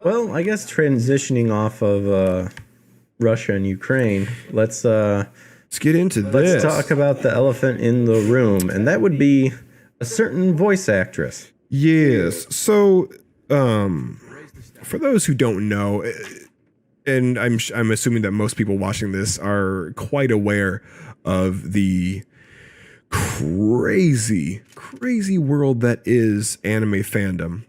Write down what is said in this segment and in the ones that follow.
Well, I guess transitioning off of Russia and Ukraine, let's get into this. let's talk about the elephant in the room, and that would be a certain voice actress. Yes. So, for those who don't know, and I'm assuming that most people watching this are quite aware of the crazy world that is anime fandom.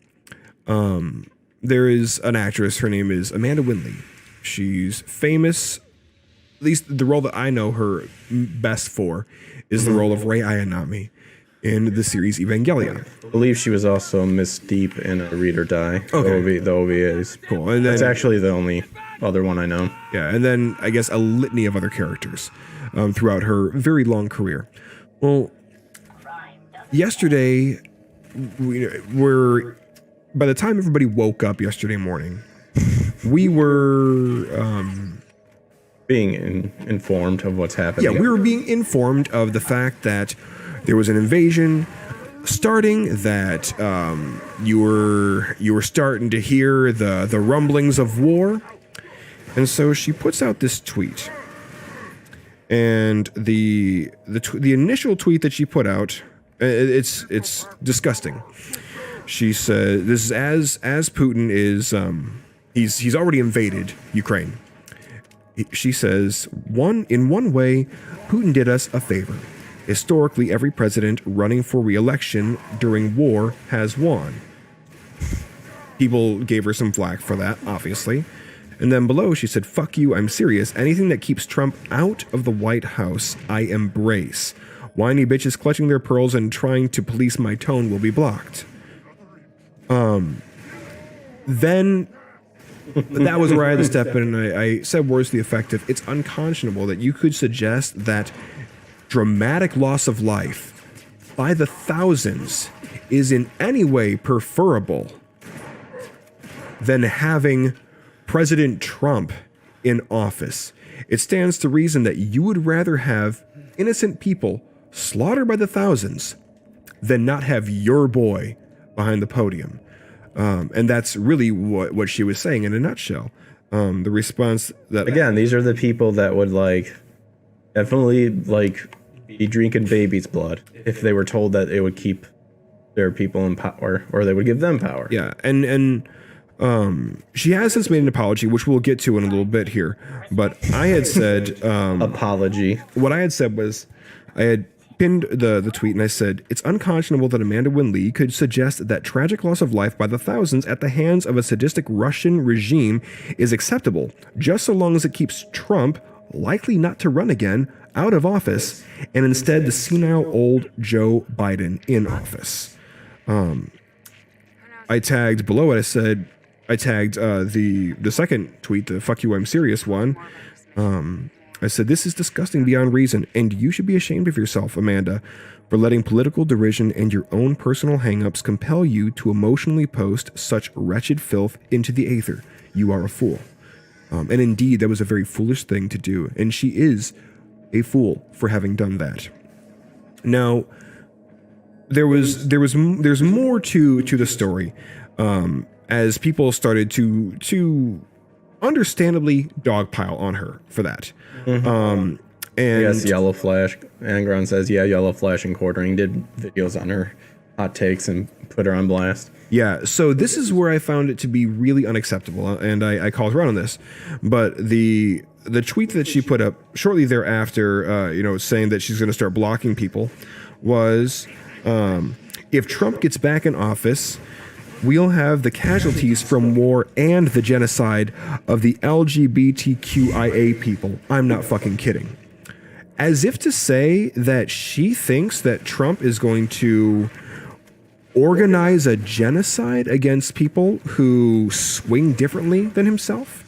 There is an actress. Her name is Amanda Winn Lee. She's famous. At least the role that I know her best for is the role of Rei Ayanami in the series Evangelion. I believe she was also Miss Deep in a Read or Die. Okay. The OVAs. Cool. And That's then, actually the only other one I know. yeah, and then I guess a litany of other characters throughout her very long career. Well, yesterday, by the time everybody woke up yesterday morning, we were Being informed of what's happening. yeah, we were being informed of the fact that there was an invasion starting, that you were starting to hear the rumblings of war. And so she puts out this tweet. And the initial tweet that she put out, it's disgusting. She said, "This is as Putin is he's already invaded Ukraine." She says, in one way, Putin did us a favor. Historically, every president running for re-election during war has won." People gave her some flack for that, obviously. And then below, she said, "Fuck you, I'm serious. Anything that keeps Trump out of the White House, I embrace. Whiny bitches clutching their pearls and trying to police my tone will be blocked." Then that was where I had to step in, and I said words to the effect of, "It's unconscionable that you could suggest that dramatic loss of life by the thousands is in any way preferable than having President Trump in office. It stands to reason that you would rather have innocent people slaughtered by the thousands than not have your boy behind the podium." And that's really what she was saying in a nutshell. The response that... Again, these are the people that would definitely be drinking baby's blood if they were told that it would keep their people in power, or they would give them power. Yeah, and she has since made an apology, which we'll get to in a little bit here. But I had said... apology. What I had said was, I had pinned the tweet, and I said, "It's unconscionable that Amanda Winn Lee could suggest that tragic loss of life by the thousands at the hands of a sadistic Russian regime is acceptable, just so long as it keeps Trump, likely not to run again, out of office, and instead the senile old Joe Biden in office." I tagged below it, I tagged the second tweet, the "fuck you, I'm serious" one. I said, "This is disgusting beyond reason, and you should be ashamed of yourself, Amanda, for letting political derision and your own personal hangups compel you to emotionally post such wretched filth into the aether. You are a fool." And indeed, that was a very foolish thing to do, and she is a fool for having done that. Now, there's more to the story, as people started to understandably dogpile on her for that. And Yes, Yellow Flash. Angron says, yeah, Yellow Flash and Quartering did videos on her hot takes and put her on blast. Yeah, so this is where I found it to be really unacceptable, and I called her out on this. But the tweet that she put up shortly thereafter, saying that she's going to start blocking people, was, "If Trump gets back in office, we'll have the casualties from war and the genocide of the LGBTQIA people. I'm not fucking kidding." As if to say that she thinks that Trump is going to organize a genocide against people who swing differently than himself.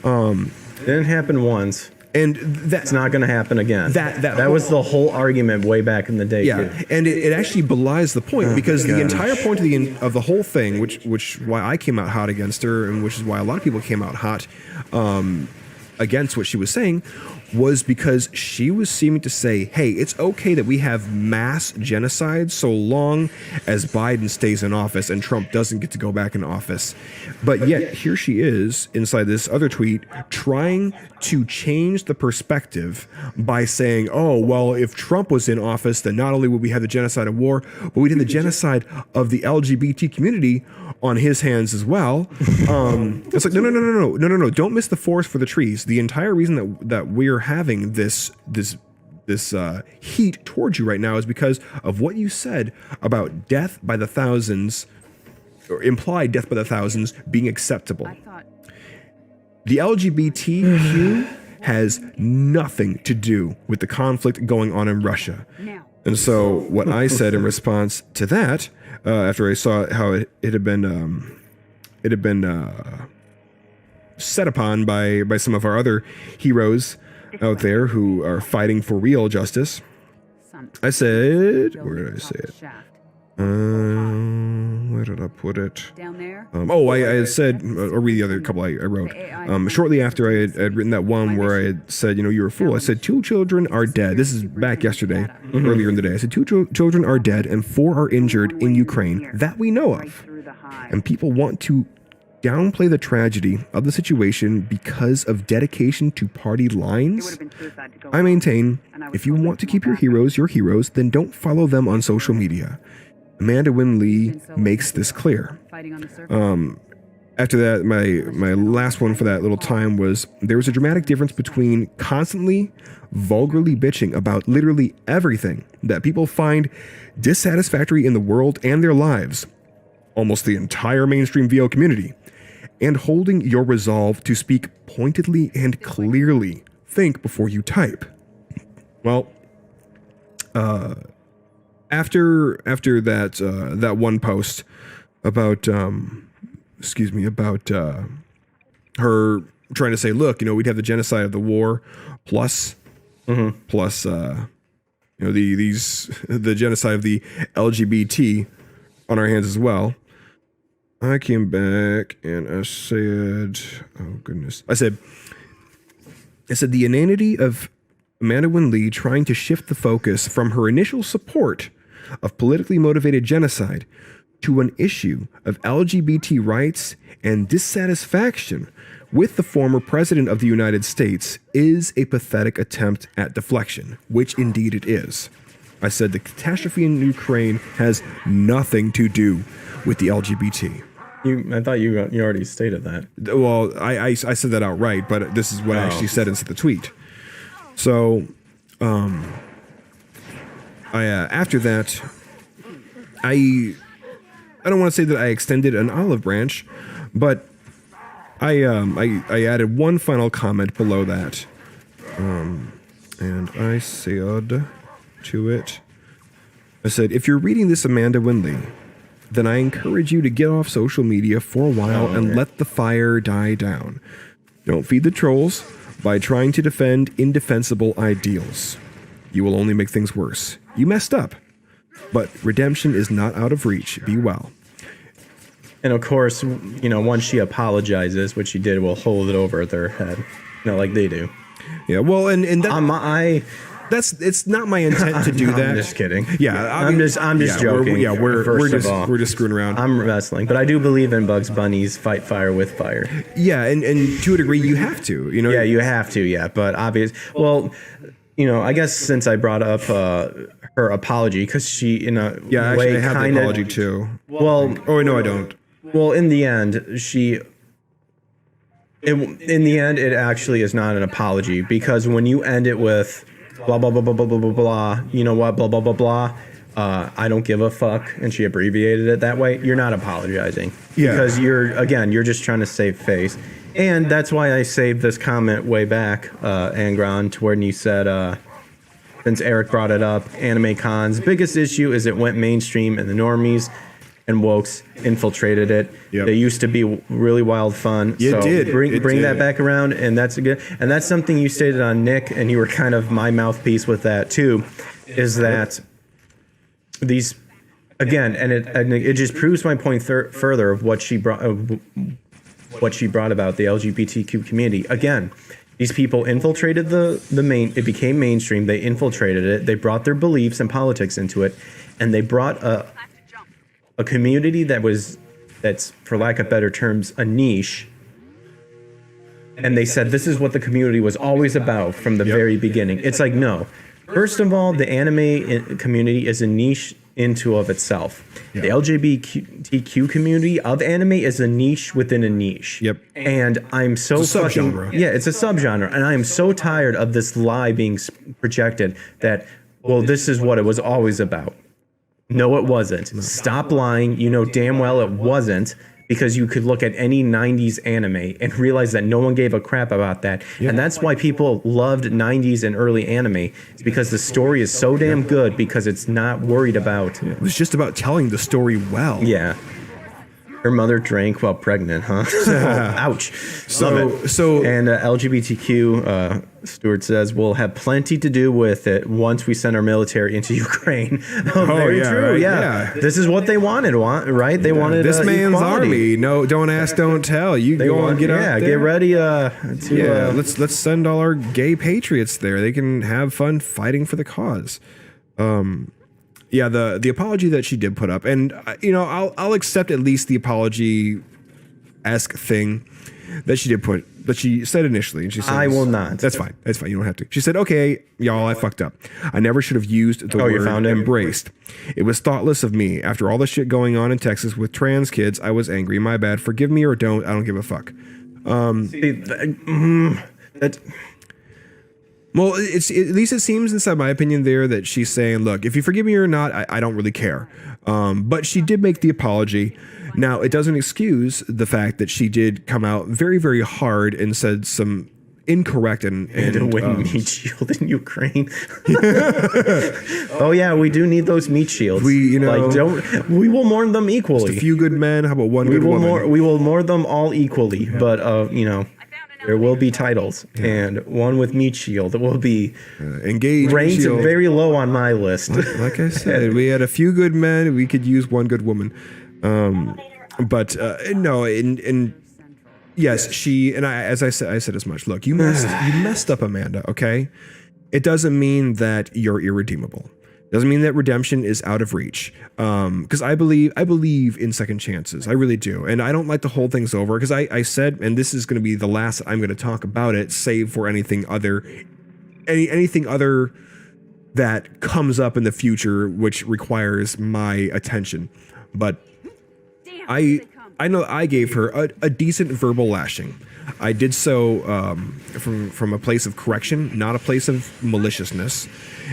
It didn't happen once. And that's It's not going to happen again. That was the whole argument way back in the day. Yeah, too. and it actually belies the point, because the entire point of the whole thing, which why I came out hot against her, and which is why a lot of people came out hot against what she was saying, was because she was seeming to say, hey, it's okay that we have mass genocide so long as Biden stays in office and Trump doesn't get to go back in office. But yet here she is inside this other tweet trying to change the perspective by saying, oh, well, if Trump was in office, then not only would we have the genocide of war, but we'd have the genocide of the LGBT community on his hands as well. It's like, no. Don't miss the forest for the trees. The entire reason that we're having this heat towards you right now is because of what you said about death by the thousands, or implied death by the thousands, being acceptable. The LGBTQ has nothing to do with the conflict going on in Russia. And so what I said in response to that, after I saw how it had been set upon by some of our other heroes out there who are fighting for real justice, I said, where did I say it? Where did I put it? Down there? I had said, or read the other couple I wrote. Shortly after I had written that one where I had said, you're a fool. I said, 2 children are dead. This is back yesterday, earlier in the day. I said, 2 children are dead and 4 are injured in Ukraine that we know of. And people want to downplay the tragedy of the situation because of dedication to party lines. I maintain, if you want to keep your heroes, then don't follow them on social media. Amanda Winn Lee makes this clear. After that, my last one for that little time was, there was a dramatic difference between constantly vulgarly bitching about literally everything that people find dissatisfactory in the world and their lives, almost the entire mainstream VO community, and holding your resolve to speak pointedly and clearly. Think before you type. Well, after that one post about her trying to say, look, we'd have the genocide of the war plus the genocide of the LGBT on our hands as well. I came back and I said, oh goodness, I said the inanity of Amanda Winn Lee trying to shift the focus from her initial support of politically motivated genocide to an issue of LGBT rights and dissatisfaction with the former president of the United States is a pathetic attempt at deflection, which indeed it is. I said the catastrophe in Ukraine has nothing to do with the LGBT. I thought you already stated that. Well, I said that outright, but this is what I actually said inside the tweet. So, after that, I don't want to say that I extended an olive branch, but I added one final comment below that, and I said to it, I said, if you're reading this, Amanda Winn Lee, then I encourage you to get off social media for a while and let the fire die down. Don't feed the trolls by trying to defend indefensible ideals. You will only make things worse. You messed up, but redemption is not out of reach. Be well. And of course, once she apologizes, which she did, we'll hold it over their head, like they do. Yeah, well, and that, it's not my intent to do that. I'm just kidding. Yeah, I'm just joking. We're just screwing around. I'm wrestling, but I do believe in Bugs Bunny's fight fire with fire. Yeah, and to a degree, you have to. Yeah, you have to. Yeah, but obvious. Well, I guess since I brought up her apology, because she in a way I have the apology too. Well, no, I don't. Well, in the end, it actually is not an apology, because when you end it with blah blah blah blah blah blah blah blah, you know what, blah blah blah blah, I don't give a fuck, and she abbreviated it that way, you're not apologizing. Yeah. Because you're just trying to save face. And that's why I saved this comment way back, Angron, to when you said, since Eric brought it up, Anime Con's biggest issue is it went mainstream and the normies and wokes infiltrated it. Yep. They used to be really wild fun. It did. Bring that back around, and that's that's something you stated on Nick, and you were kind of my mouthpiece with that too, is that these, again, and it just proves my point further of what she brought about the LGBTQ community. Again, These people infiltrated it became mainstream. They infiltrated it. They brought their beliefs and politics into it, and they brought a community that's, for lack of better terms, a niche. And they said, this is what the community was always about from the very beginning. It's like, no. First of all, the anime community is a niche into of itself. The LGBTQ community of anime is a niche within a niche. And I'm so it's a subgenre. it's a subgenre, and I am so tired of this lie being projected that, well, this is what it was always about. No, it wasn't. Stop lying. You know damn well it wasn't, because you could look at any 90s anime and realize that no one gave a crap about that. And that's why people loved 90s and early anime. It's because the story is so damn good, because it's not worried about... It was just about telling the story well. Yeah. Her mother drank while pregnant, huh? Ouch. And LGBTQ, Stuart says, we'll have plenty to do with it once we send our military into Ukraine. Very true. Right? Yeah. This is what they wanted, right? They wanted this man's equality. army. No, don't ask, don't tell. You go and get out there. Get ready let's send all our gay patriots there. They can have fun fighting for the cause. The apology that she did put up, and I'll accept at least the apology-esque thing that she did put, that she said initially. And she said, I will not. That's fine. You don't have to. She said, okay, y'all, I fucked up. I never should have used the word embraced. It was thoughtless of me. After all the shit going on in Texas with trans kids, I was angry. My bad. Forgive me or don't. I don't give a fuck. Well, at least it seems, inside my opinion, there that she's saying, look, if you forgive me or not, I don't really care. But she did make the apology. Now, it doesn't excuse the fact that she did come out very, very hard and said some incorrect and win meat shield in Ukraine. Oh yeah, we do need those meat shields. We will mourn them equally. Just a few good men. How about one good woman? We will mourn them all equally. But there will be titles, and one with meat shield will be engaged, ranked very low on my list. Like I said, we had a few good men. We could use one good woman. Yes, she and I. As I said as much. Look, you messed up, Amanda. Okay, it doesn't mean that you're irredeemable. Doesn't mean that redemption is out of reach. Because I believe in second chances. I really do. And I don't like to hold things over, because I said, and this is going to be the last I'm going to talk about it, save for anything other that comes up in the future, which requires my attention. But I know I gave her a decent verbal lashing. I did so from a place of correction, not a place of maliciousness.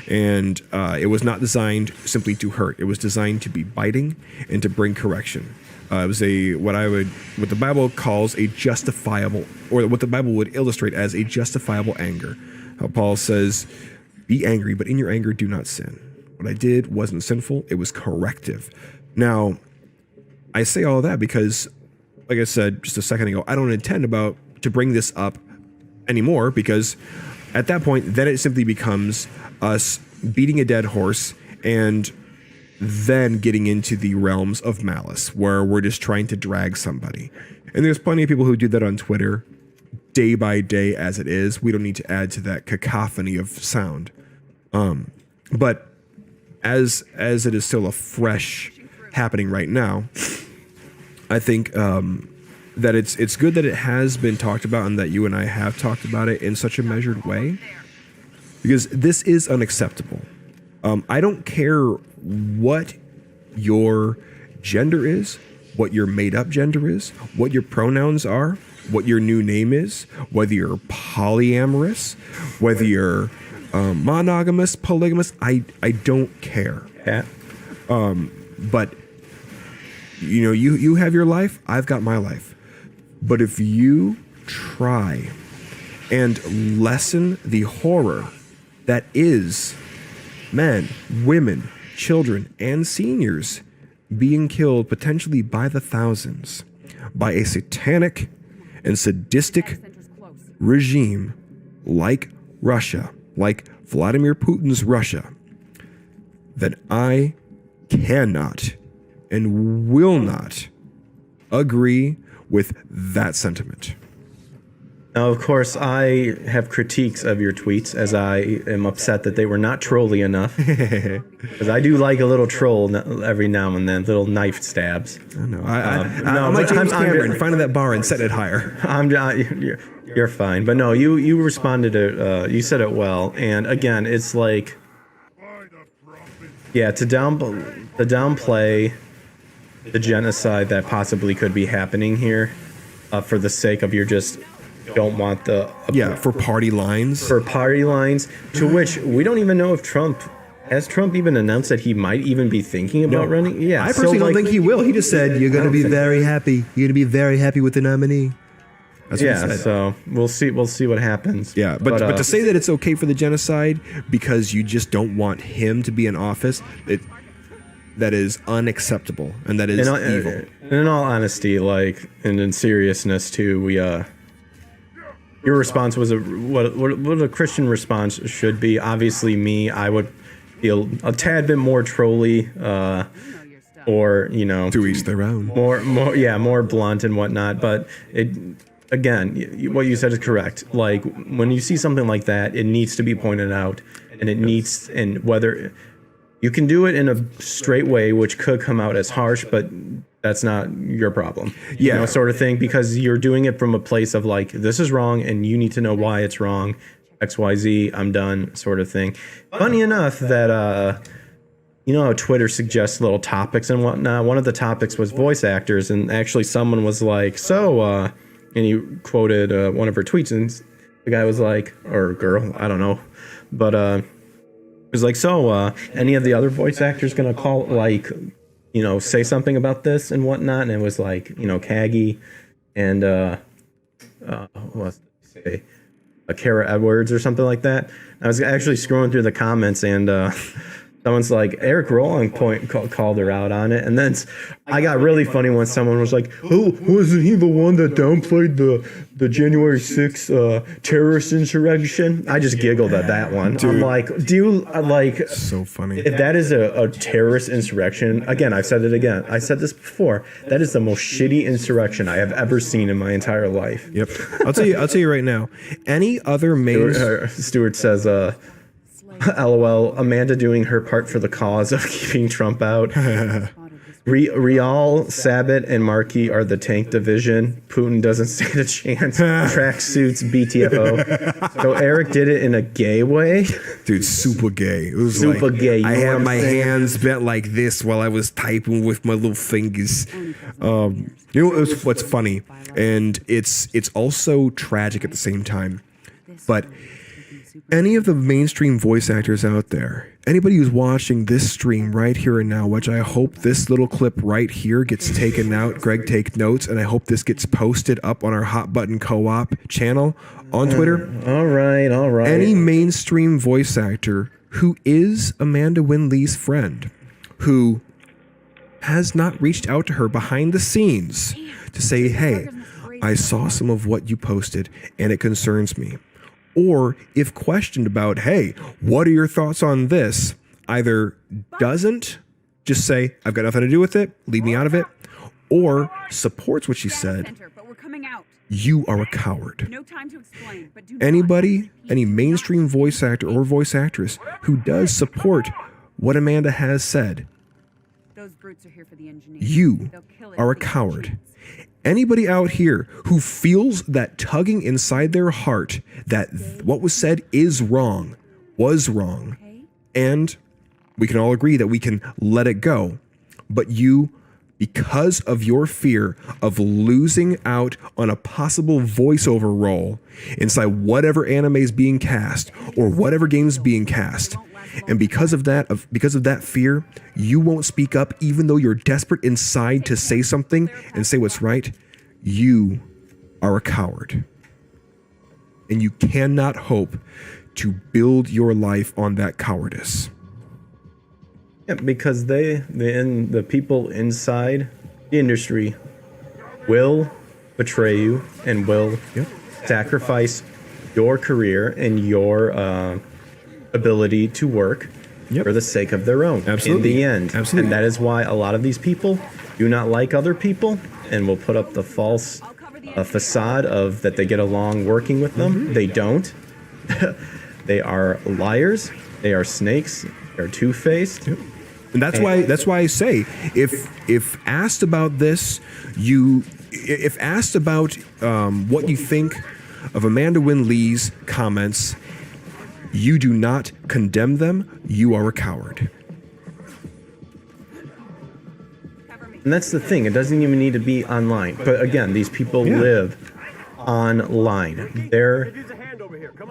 And it was not designed simply to hurt. It was designed to be biting and to bring correction. It was what the Bible calls a justifiable, or what the Bible would illustrate as a justifiable anger. How Paul says, be angry, but in your anger do not sin. What I did wasn't sinful. It was corrective. Now, I say all of that because, like I said just a second ago, I don't intend to bring this up anymore, because at that point, then it simply becomes us beating a dead horse and then getting into the realms of malice, where we're just trying to drag somebody. And there's plenty of people who do that on Twitter day by day as it is. We don't need to add to that cacophony of sound. But as it is still a fresh happening right now, I think that it's good that it has been talked about, and that you and I have talked about it in such a measured way, because this is unacceptable. I don't care what your gender is, what your made-up gender is, what your pronouns are, what your new name is, whether you're polyamorous, whether you're monogamous, polygamous. I don't care. Yeah. But you have your life, I've got my life. But if you try and lessen the horror that is men, women, children, and seniors being killed potentially by the thousands by a satanic and sadistic regime like Russia, like Vladimir Putin's Russia, then I cannot and will not agree with that sentiment. Now, of course, I have critiques of your tweets, as I am upset that they were not trolly enough. Because I do like a little troll every now and then, little knife stabs. No, No, I'm like but James I'm- Cameron, finding that bar and set it higher. You're fine, but no, you responded to you said it well, and again, it's like, yeah, to downplay the genocide that possibly could be happening here, for the sake of you just don't want the Yeah, for party lines. for party lines, to which we don't even know if Trump even announced that he might even be thinking about running. Yeah, I personally don't think he will. He just said, you're going to be think very happy. You're going to be very happy with the nominee. That's what he Yeah, said. so we'll see what happens. Yeah, but to say that it's okay for the genocide because you just don't want him to be in office, that is unacceptable, and that is evil. In all honesty, like, and in seriousness too, we your response was what a Christian response should be. Obviously, I would feel a tad bit more trolly, or To each their own. more blunt and whatnot. But again, what you said is correct. Like, when you see something like that, it needs to be pointed out, and whether you can do it in a straight way, which could come out as harsh, but that's not your problem. Yeah. Sort of thing, because you're doing it from a place of like, this is wrong and you need to know why it's wrong. XYZ, I'm done, sort of thing. Funny enough that how Twitter suggests little topics and whatnot. One of the topics was voice actors, and actually someone was like, and he quoted one of her tweets, and the guy was like, or girl, I don't know, but it was like, any of the other voice actors gonna call, like, say something about this and whatnot? And it was like, Caggy and what was it say? Kara Edwards or something like that. I was actually scrolling through the comments, and someone's like, Eric Rowling called her out on it, and then I got really funny when someone was like, "Oh, wasn't he the one that downplayed the January 6th terrorist insurrection?" I just giggled at that one. Dude. I'm like, do you like? So funny. If that is a terrorist insurrection, again, I've said it again. I said this before. That is the most shitty insurrection I have ever seen in my entire life. Yep. I'll tell you right now. Any other main Stuart says, LOL, Amanda doing her part for the cause of keeping Trump out. Rial, Sabat, and Markey are the tank division. Putin doesn't stand a chance. Tracksuits, BTFO. So Eric did it in a gay way. Dude, super gay. It was Super like, gay. I had my hands bent like this while I was typing with my little fingers. What's funny, and it's also tragic at the same time. But any of the mainstream voice actors out there, anybody who's watching this stream right here and now, which I hope this little clip right here gets taken out, Greg, take notes, and I hope this gets posted up on our Hot Button Co-op channel on Twitter. All right. Any mainstream voice actor who is Amanda Winn Lee's friend, who has not reached out to her behind the scenes to say, hey, I saw some of what you posted and it concerns me. Or if questioned about, hey, what are your thoughts on this? Either doesn't just say, I've got nothing to do with it, leave me out of it, or supports what she said, you are a coward. No time to explain, but do Anybody, any mainstream voice actor or voice actress who does support what Amanda has said, Those brutes are here for the engineers. you They'll kill it are a for the coward. engines. Anybody out here who feels that tugging inside their heart that what was said is wrong, was wrong, and we can all agree that we can let it go, but you, because of your fear of losing out on a possible voiceover role inside whatever anime is being cast or whatever game is being cast, and because of that fear, you won't speak up even though you're desperate inside to say something and say what's right. You are a coward. And you cannot hope to build your life on that cowardice. Yeah, because the people inside the industry will betray you and will sacrifice your career and your ability to work for the sake of their own. Absolutely. In the end. Absolutely. And that is why a lot of these people do not like other people and will put up the false a facade of that they get along working with them. They don't. They are liars. They are snakes. They're two-faced. And that's why I say if asked about this, if asked about what you think of Amanda Winn Lee's comments, you do not condemn them. You are a coward. And that's the thing. It doesn't even need to be online. But again, these people live online. Their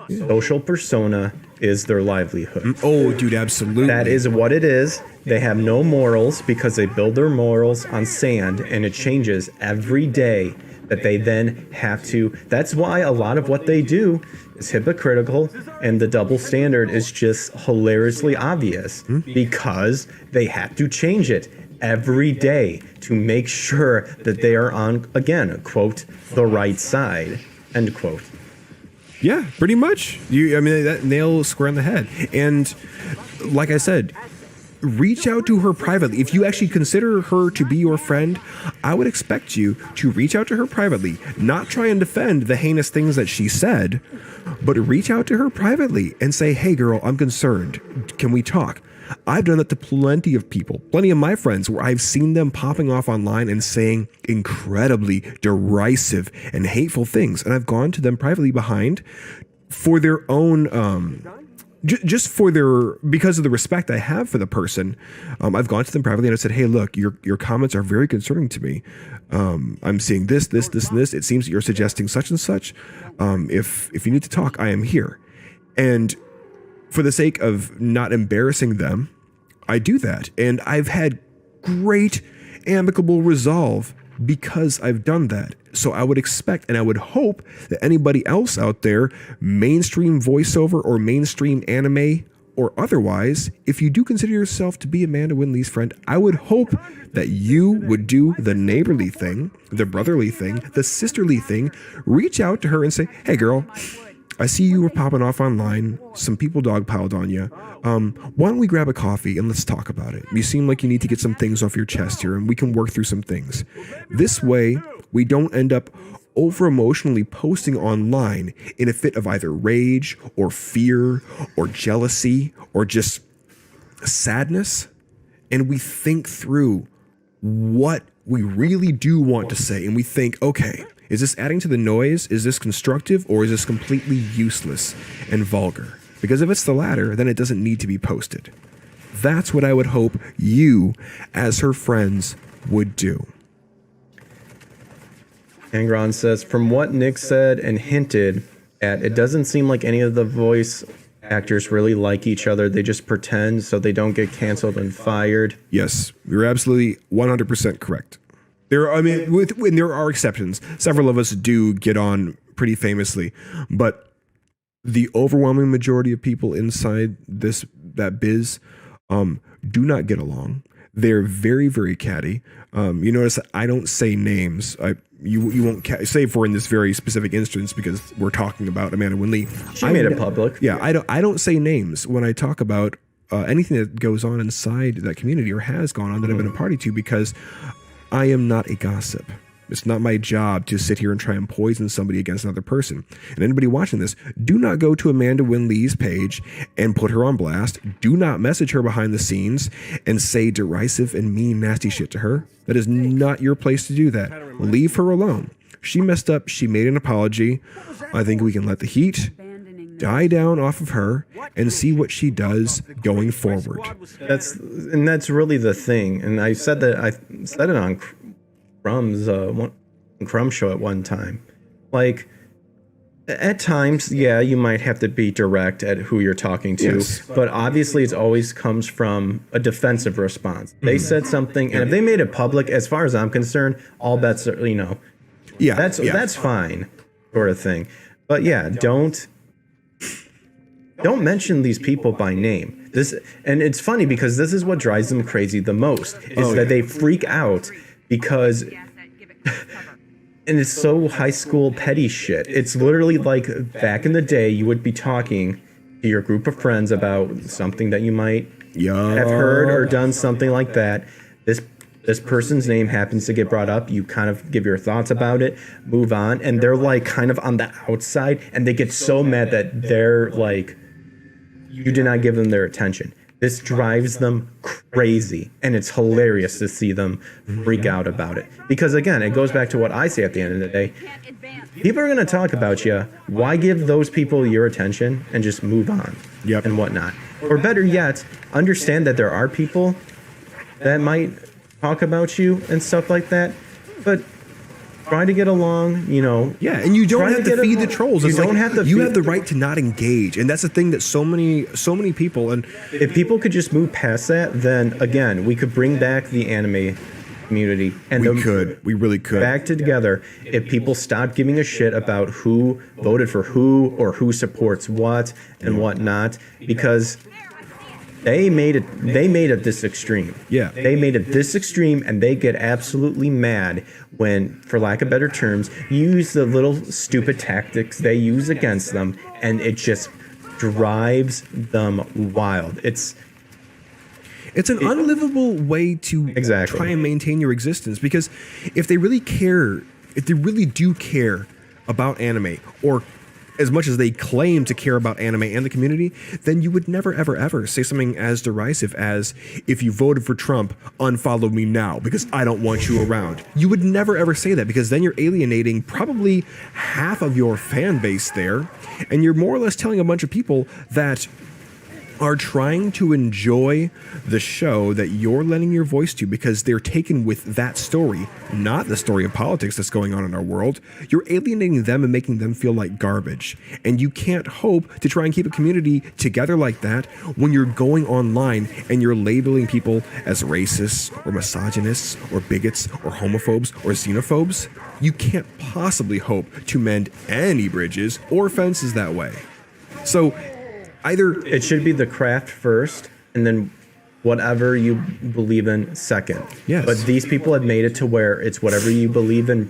social persona is their livelihood. Oh, dude, absolutely. That is what it is. They have no morals because they build their morals on sand, and it changes every day that they then have to. That's why a lot of what they do is hypocritical, and the double standard is just hilariously obvious because they have to change it every day to make sure that they are on, again, quote, the right side, end quote. Yeah, pretty much. I mean, that nail square on the head. And like I said, reach out to her privately. If you actually consider her to be your friend, I would expect you to reach out to her privately, not try and defend the heinous things that she said, but reach out to her privately and say, hey, girl, I'm concerned. Can we talk? I've done that to plenty of people, plenty of my friends, where I've seen them popping off online and saying incredibly derisive and hateful things. And I've gone to them privately behind for their own, just for because of the respect I have for the person. I've gone to them privately and I said, hey, look, your comments are very concerning to me. I'm seeing this, and this. It seems that you're suggesting such and such. If you need to talk, I am here. And for the sake of not embarrassing them, I do that. And I've had great amicable resolve because I've done that. So I would expect and I would hope that anybody else out there, mainstream voiceover or mainstream anime or otherwise, if you do consider yourself to be Amanda Winn Lee's friend, I would hope that you would do the neighborly thing, the brotherly thing, the sisterly thing, reach out to her and say, hey girl, I see you were popping off online. Some people dogpiled on you. Why don't we grab a coffee and let's talk about it? You seem like you need to get some things off your chest here and we can work through some things. This way, we don't end up over emotionally posting online in a fit of either rage or fear or jealousy or just sadness. And we think through what we really do want to say. And we think, okay, is this adding to the noise? Is this constructive? Or is this completely useless and vulgar? Because if it's the latter, then it doesn't need to be posted. That's what I would hope you, as her friends, would do. Angron says, from what Nick said and hinted at, it doesn't seem like any of the voice actors really like each other. They just pretend so they don't get canceled and fired. Yes, you're absolutely 100% correct. There are exceptions. Several of us do get on pretty famously, but the overwhelming majority of people inside that biz do not get along. They're very, very catty. You notice I don't say names. You won't say for in this very specific instance because we're talking about Amanda Winn Lee. She made it public. Yeah, I don't say names when I talk about anything that goes on inside that community or has gone on that I've been a party to, because I am not a gossip. It's not my job to sit here and try and poison somebody against another person. And anybody watching this, do not go to Amanda Winn Lee's page and put her on blast. Do not message her behind the scenes and say derisive and mean, nasty shit to her. That is not your place to do that. Leave her alone. She messed up. She made an apology. I think we can let the heat die down off of her and see what she does going forward. That's really the thing. And I said it on Crumb show at one time. Like, at times, yeah, you might have to be direct at who you're talking to, yes, but obviously it always comes from a defensive response. They said something, and if they made it public, as far as I'm concerned, all bets are, that's fine, sort of thing. But yeah, don't mention these people by name. And it's funny because this is what drives them crazy the most, is that they freak out because, and it's so high school petty shit. It's literally like back in the day, you would be talking to your group of friends about something that you might have heard or done, something like that. This this person's name happens to get brought up, you kind of give your thoughts about it, move on, and they're like kind of on the outside, and they get so mad that they're like, you did not give them their attention. This drives them crazy, and it's hilarious to see them freak out about it. Because again, it goes back to what I say at the end of the day. People are going to talk about you. Why give those people your attention and just move on and whatnot? Or better yet, understand that there are people that might talk about you and stuff like that, but try to get along, you know. Yeah, and you don't have to feed the trolls. You don't have to. You have the right to not engage, and that's the thing that so many people. And if people could just move past that, then again, we could bring back the anime community, and we really could back together if people stopped giving a shit about who voted for who or who supports what and whatnot, because they made it this extreme. Yeah. They made it this extreme, and they get absolutely mad when, for lack of better terms, you use the little stupid tactics they use against them, and it just drives them wild. It's an unlivable way to try and maintain your existence, because if they really do care about anime, or as much as they claim to care about anime and the community, then you would never, ever, ever say something as derisive as, if you voted for Trump, unfollow me now because I don't want you around. You would never, ever say that, because then you're alienating probably half of your fan base there, and you're more or less telling a bunch of people that are trying to enjoy the show that you're lending your voice to, because they're taken with that story, not the story of politics that's going on in our world. You're alienating them and making them feel like garbage. And you can't hope to try and keep a community together like that when you're going online and you're labeling people as racists or misogynists or bigots or homophobes or xenophobes. You can't possibly hope to mend any bridges or fences that way. So either it should be the craft first, and then whatever you believe in second. Yes. But these people have made it to where it's whatever you believe in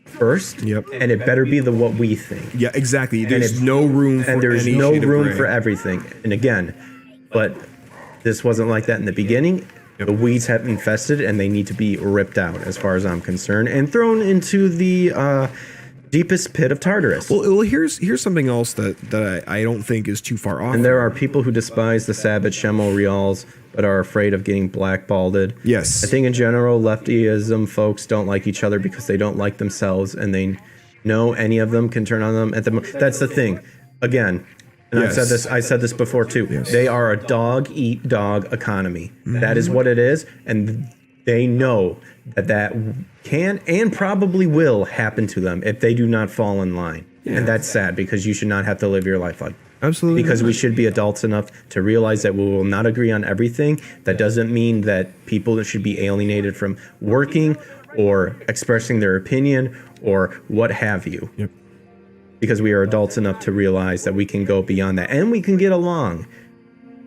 first. Yep. And it better be what we think. Yeah, exactly. There's no room for and there's any no shade of room gray. for everything. And again, but this wasn't like that in the beginning. The weeds have infested, and they need to be ripped out, as far as I'm concerned, and thrown into the deepest pit of Tartarus. Well, here's something else that I don't think is too far off. And there are people who despise the Sabbath Shemo Reals, but are afraid of getting blackballed. Yes. I think in general, leftyism folks don't like each other because they don't like themselves, and they know any of them can turn on them. That's the thing. Again, and Yes. I said this before too. Yes. They are a dog-eat-dog economy. That is what it is, and they know that can and probably will happen to them if they do not fall in line. Yeah. And that's sad, because you should not have to live your life like that. Absolutely. Because we should be adults enough to realize that we will not agree on everything. That doesn't mean that people should be alienated from working or expressing their opinion or what have you. Yep. Because we are adults enough to realize that we can go beyond that, and we can get along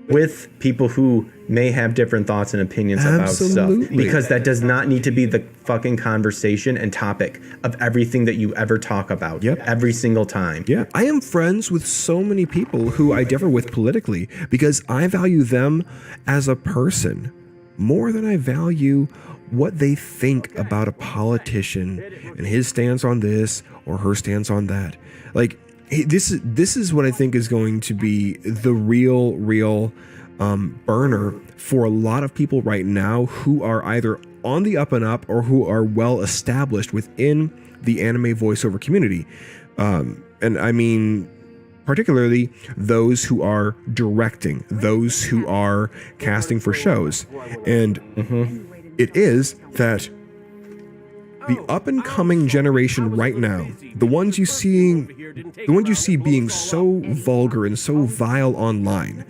with people who may have different thoughts and opinions about stuff, because that does not need to be the fucking conversation and topic of everything that you ever talk about. Yep. Every single time. Yeah, I am friends with so many people who I differ with politically, because I value them as a person more than I value what they think about a politician and his stance on this or her stance on that. Like, this is what I think is going to be the real burner for a lot of people right now who are either on the up and up or who are well established within the anime voiceover community. And I mean, particularly those who are directing, those who are casting for shows. And it is that the up and coming generation right now, the ones you see being so vulgar and so vile online,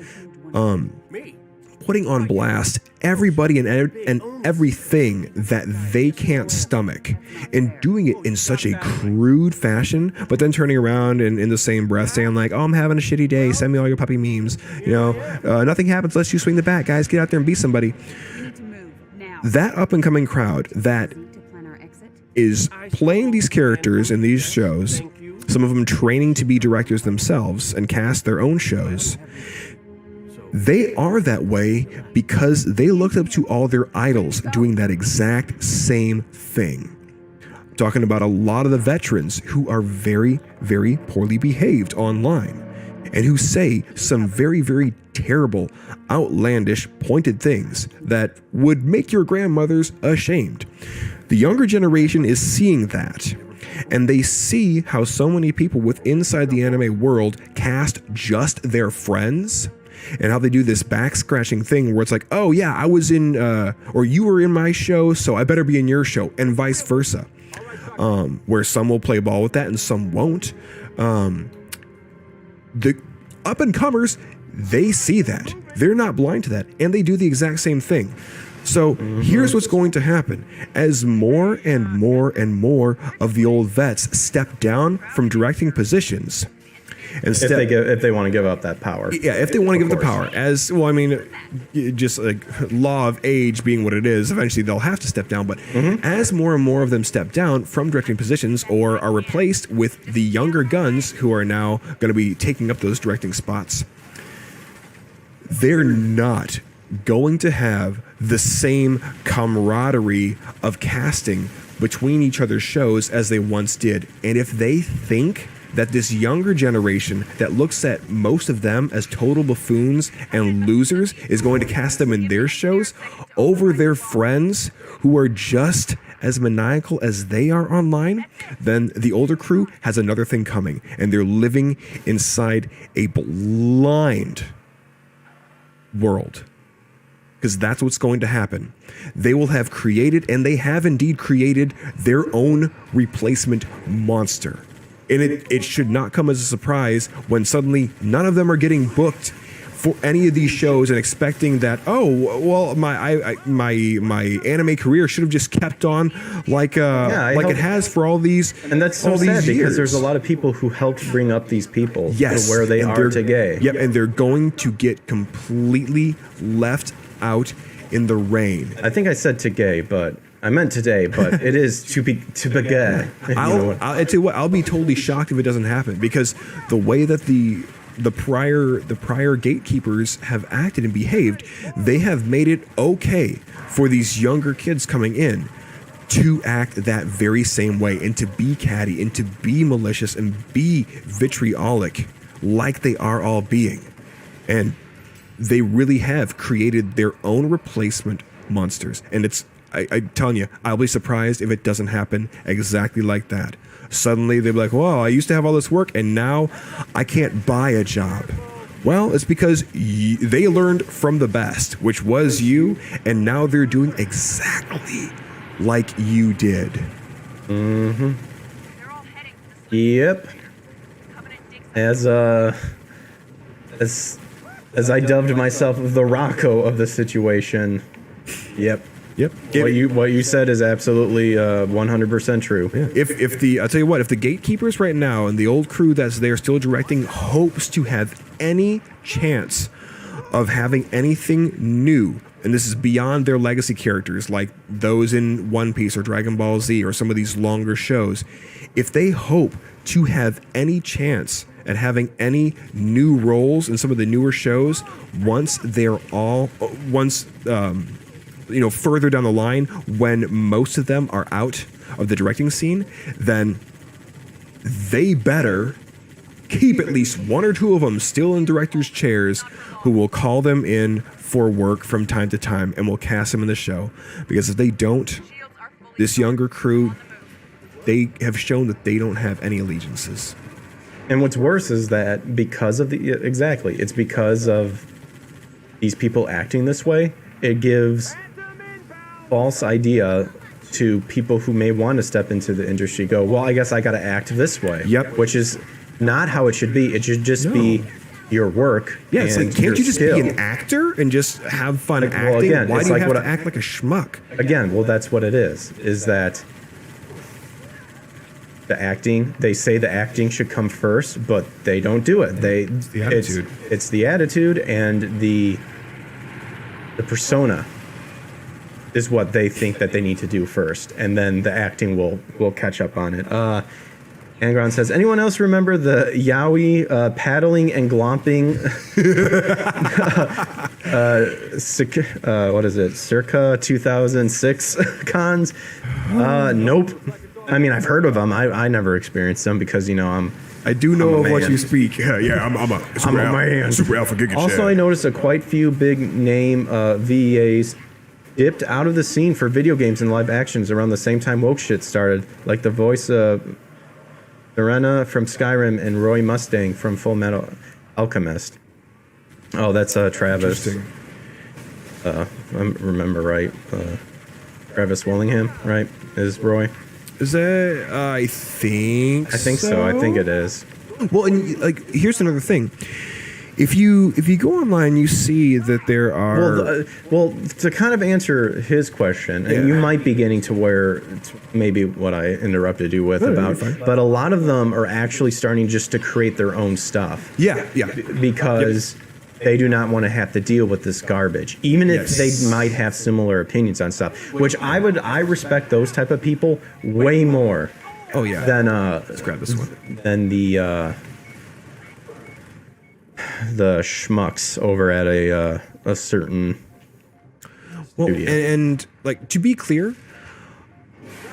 putting on blast everybody and everything that they can't stomach, and doing it in such a crude fashion, but then turning around and in the same breath saying like, oh, I'm having a shitty day, send me all your puppy memes, nothing happens unless you swing the bat, guys, get out there and be somebody. That up and coming crowd that is playing these characters in these shows, some of them training to be directors themselves and cast their own shows, They are that way because they looked up to all their idols doing that exact same thing. I'm talking about a lot of the veterans who are very, very poorly behaved online and who say some very, very terrible, outlandish, pointed things that would make your grandmothers ashamed. The younger generation is seeing that, and they see how so many people inside the anime world cast just their friends, and how they do this back scratching thing where it's like, oh yeah, I was in, or you were in my show, so I better be in your show, and vice versa. Where some will play ball with that and some won't. The up and comers, they see that. They're not blind to that, and they do the exact same thing. So here's what's going to happen. As more and more and more of the old vets step down from directing positions, and If they want to give up that power. yeah, if they want to give the course. power, as well, I mean, just like law of age being what it is, eventually they'll have to step down. But as more and more of them step down from directing positions or are replaced with the younger guns who are now going to be taking up those directing spots, they're not going to have the same camaraderie of casting between each other's shows as they once did. And if they think that this younger generation that looks at most of them as total buffoons and losers is going to cast them in their shows over their friends who are just as maniacal as they are online, then the older crew has another thing coming, and they're living inside a blind world. Because that's what's going to happen. They will have created, and they have indeed created, their own replacement monster. And it should not come as a surprise when suddenly none of them are getting booked for any of these shows and expecting that, oh, well, my anime career should have just kept on like it has for all these And that's so all sad these because years. there's a lot of people who helped bring up these people Yes, to where they and are they're- today. Yep, and they're going to get completely left out in the rain. I think I said today, but I meant today, but it is to be gay. I'll tell you what, I'll be totally shocked if it doesn't happen, because the way that the prior gatekeepers have acted and behaved, they have made it okay for these younger kids coming in to act that very same way and to be catty and to be malicious and be vitriolic like they are all being. And they really have created their own replacement monsters. And I'm telling you, I'll be surprised if it doesn't happen exactly like that. Suddenly they'll be like, well, I used to have all this work and now I can't buy a job. Well, it's because they learned from the best, which was you, and now they're doing exactly like you did. Mm-hmm. Yep. As I dubbed myself the Rocco of the situation. Yep. Yep. What you said is absolutely 100% true. Yeah. I'll tell you what, if the gatekeepers right now and the old crew that's there still directing hopes to have any chance of having anything new, and this is beyond their legacy characters like those in One Piece or Dragon Ball Z or some of these longer shows, if they hope to have any chance at having any new roles in some of the newer shows once further down the line, when most of them are out of the directing scene, then they better keep at least one or two of them still in directors' chairs who will call them in for work from time to time and will cast them in the show. Because if they don't, this younger crew, they have shown that they don't have any allegiances. And what's worse is that it's because of these people acting this way, it gives false idea to people who may want to step into the industry, go, well, I guess I got to act this way. Yep. Which is not how it should be. It should just be your work. Yeah, it's and like, can't your you just skill. be an actor and just have fun Like, acting? well, again, Why it's do you like have what to act like a schmuck? Again, well, that's what it is that the acting, they say the acting should come first, but they don't do it. It's the attitude. It's the attitude and the persona is what they think that they need to do first, and then the acting will catch up on it. Angron says, anyone else remember the yaoi paddling and glomping? What is it? Circa 2006 cons? Nope. I mean, I've heard of them. I never experienced them because, I do know I'm a of what man. you speak. I'm a super a alpha, man. super alpha giga Also, Chad. I noticed quite few big name VEAs dipped out of the scene for video games and live actions around the same time woke shit started, like the voice of Serena from Skyrim and Roy Mustang from Full Metal Alchemist. Oh, that's Travis. Interesting. I remember right. Travis Willingham, right? Is Roy? Is that? I think so. I think it is. Well, and like, here's another thing. If you go online, you see that there are. Well, to kind of answer his question, and you might be getting to where it's maybe what I interrupted you with about, you're fine. but a lot of them are actually starting just to create their own stuff. Yeah. Because they do not want to have to deal with this garbage, even if Yes. they might have similar opinions on stuff. Which I respect those type of people way more. Oh yeah. Than Let's grab this one. than the schmucks over at a certain Well, studio. and like, to be clear,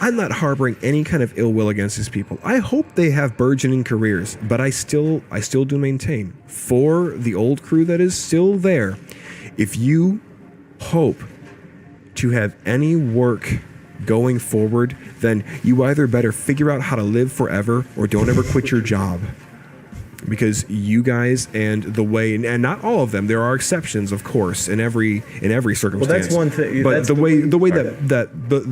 I'm not harboring any kind of ill will against these people. I hope they have burgeoning careers, but I still do maintain, for the old crew that is still there, if you hope to have any work going forward, then you either better figure out how to live forever or don't ever quit your job. Because you guys and the way, and not all of them, there are exceptions, of course, in every circumstance. one thing- But that's the way right. that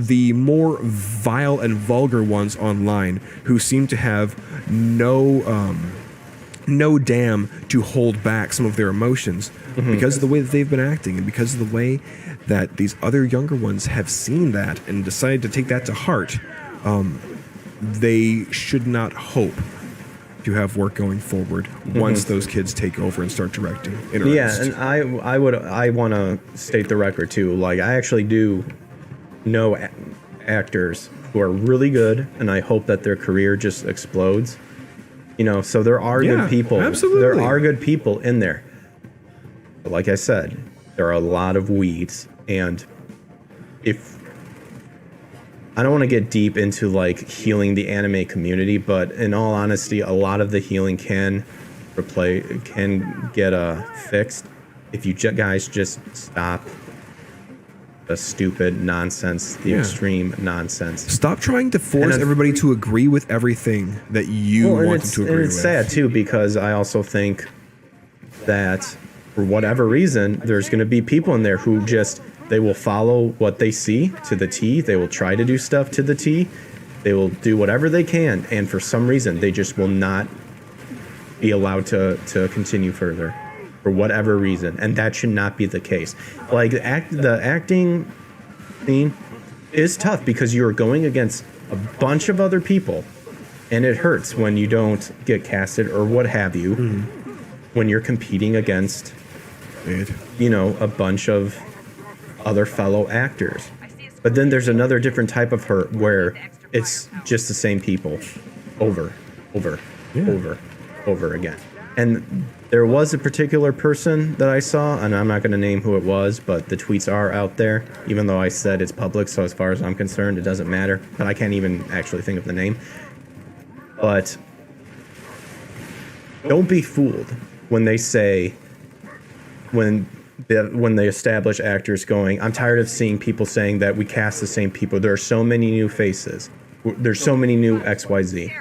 the more vile and vulgar ones online, who seem to have no dam to hold back some of their emotions because of the way that they've been acting, and because of the way that these other younger ones have seen that and decided to take that to heart, they should not hope to have work going forward once those kids take over and start directing in Yeah, earnest. and I want to state the record too. Like, I actually do know actors who are really good, and I hope that their career just explodes. So there are Yeah, good people. absolutely. There are good people in there. But like I said, there are a lot of weeds, and if I don't want to get deep into like healing the anime community, but in all honesty, a lot of the healing can get fixed if you guys just stop the stupid nonsense, the extreme nonsense. Stop trying to force And everybody to agree with everything that you and want them to agree it's with. sad too, because I also think that for whatever reason, there's going to be people in there who just, they will follow what they see to the T. They will try to do stuff to the T. They will do whatever they can, and for some reason, they just will not be allowed to continue further for whatever reason, and that should not be the case. Like, the acting scene is tough because you are going against a bunch of other people, and it hurts when you don't get casted or what have you, when you're competing against, a bunch of other fellow actors. But then there's another different type of hurt where it's just the same people over again. And there was a particular person that I saw, and I'm not going to name who it was, but the tweets are out there, even though I said it's public, so as far as I'm concerned, it doesn't matter. But I can't even actually think of the name. But don't be fooled when they say, when they establish actors going, I'm tired of seeing people saying that we cast the same people. There are so many new faces. There's so many new XYZ.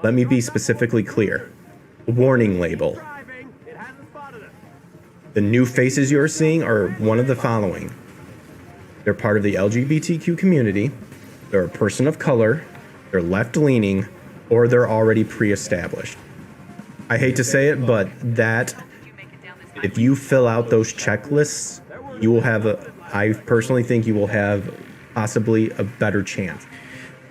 Let me be specifically clear. Warning label. The new faces you're seeing are one of the following. They're part of the LGBTQ community. They're a person of color. They're left-leaning, or they're already pre-established. I hate to say it, but if you fill out those checklists, you will have I personally think you will have possibly a better chance.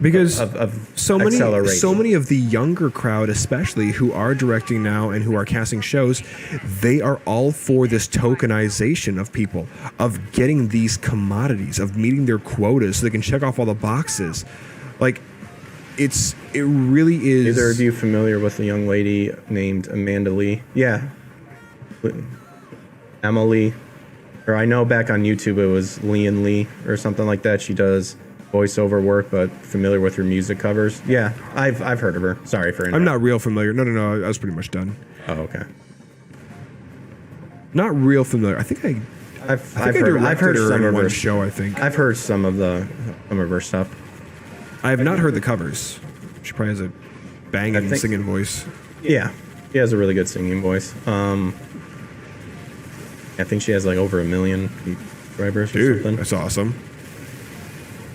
Because of so acceleration. many of the younger crowd, especially, who are directing now and who are casting shows, they are all for this tokenization of people, of getting these commodities, of meeting their quotas so they can check off all the boxes. Like, it really is. Either of you familiar with a young lady named Amanda Lee? Yeah. Emily. Or I know back on YouTube it was Lee and Lee or something like that. She does voiceover work, but familiar with her music covers. Yeah, I've heard of her. Sorry for interrupting. I'm not real familiar. No. I was pretty much done. Oh, okay. Not real familiar. I think I've I heard her some in of one her show. I think I've heard some of her stuff. I have not heard the covers. She probably has a banging singing voice. Yeah, she has a really good singing voice. I think she has like over 1 million subscribers or Dude, something. that's awesome.